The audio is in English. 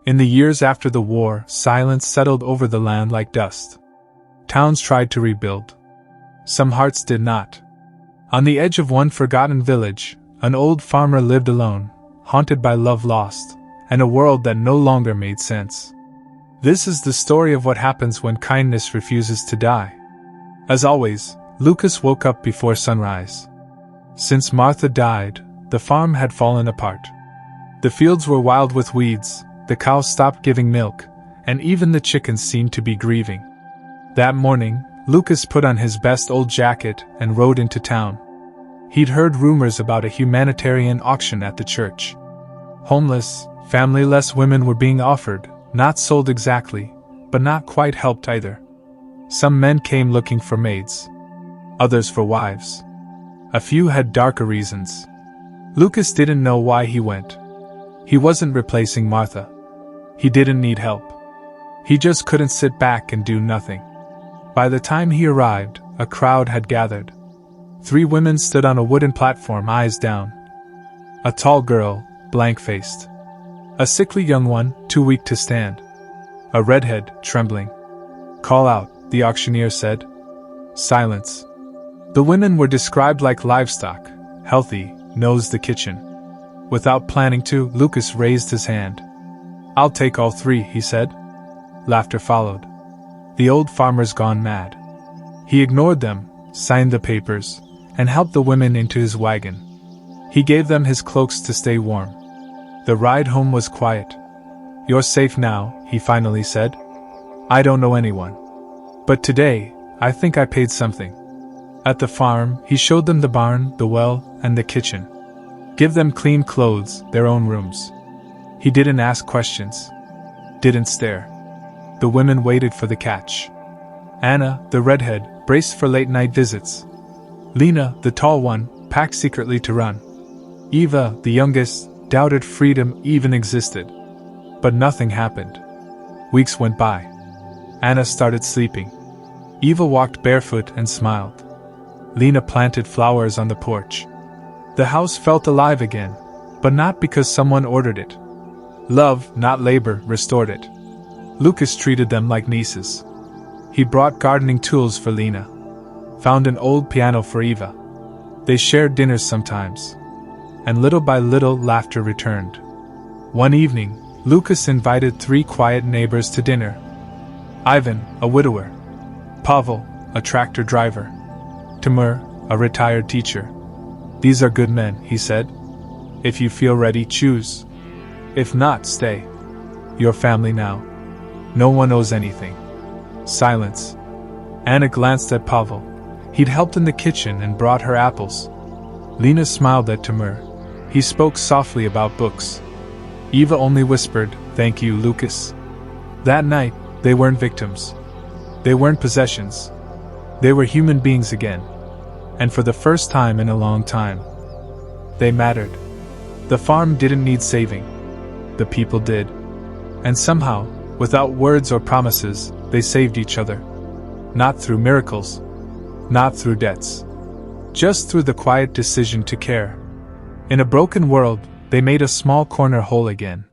In the years after the war, silence settled over the land like dust. Towns tried to rebuild. Some hearts did not. On the edge of one forgotten village, an old farmer lived alone, haunted by love lost, and a world that no longer made sense. This is the story of what happens when kindness refuses to die. As always, Lucas woke up before sunrise. Since Martha died, the farm had fallen apart. The fields were wild with weeds, the cows stopped giving milk, and even the chickens seemed to be grieving. That morning, Lucas put on his best old jacket and rode into town. He'd heard rumors about a humanitarian auction at the church. Homeless, familyless women were being offered, not sold exactly, but not quite helped either. Some men came looking for maids. Others for wives. A few had darker reasons. Lucas didn't know why he went. He wasn't replacing Martha. He didn't need help. He just couldn't sit back and do nothing. By the time he arrived, a crowd had gathered. 3 women stood on a wooden platform, eyes down. A tall girl, blank-faced. A sickly young one, too weak to stand. A redhead, trembling. "Call out," the auctioneer said. Silence. The women were described like livestock, healthy, knows the kitchen. Without planning to, Lucas raised his hand. "I'll take all 3, he said. Laughter followed. The old farmer's gone mad. He ignored them, signed the papers, and helped the women into his wagon. He gave them his cloaks to stay warm. The ride home was quiet. "You're safe now," he finally said. "I don't know anyone. But today, I think I paid something." At the farm, he showed them the barn, the well, and the kitchen. Give them clean clothes, their own rooms. He didn't ask questions. Didn't stare. The women waited for the catch. Anna, the redhead, braced for late-night visits. Lina, the tall one, packed secretly to run. Eva, the youngest, doubted freedom even existed. But nothing happened. Weeks went by. Anna started sleeping. Eva walked barefoot and smiled. Lina planted flowers on the porch. The house felt alive again, but not because someone ordered it. Love, not labor, restored it. Lucas treated them like nieces. He brought gardening tools for Lina. Found an old piano for Eva. They shared dinners sometimes. And little by little laughter returned. One evening, Lucas invited 3 quiet neighbors to dinner. Ivan, a widower. Pavel, a tractor driver. Timur, a retired teacher. "These are good men," he said. "If you feel ready, choose. If not, stay. Your family now. No one owes anything." Silence. Anna glanced at Pavel. He'd helped in the kitchen and brought her apples. Lina smiled at Timur. He spoke softly about books. Eva only whispered, "Thank you, Lucas." That night, they weren't victims. They weren't possessions. They were human beings again. And for the first time in a long time, they mattered. The farm didn't need saving. The people did. And somehow, without words or promises, they saved each other. Not through miracles. Not through debts. Just through the quiet decision to care. In a broken world, they made a small corner whole again.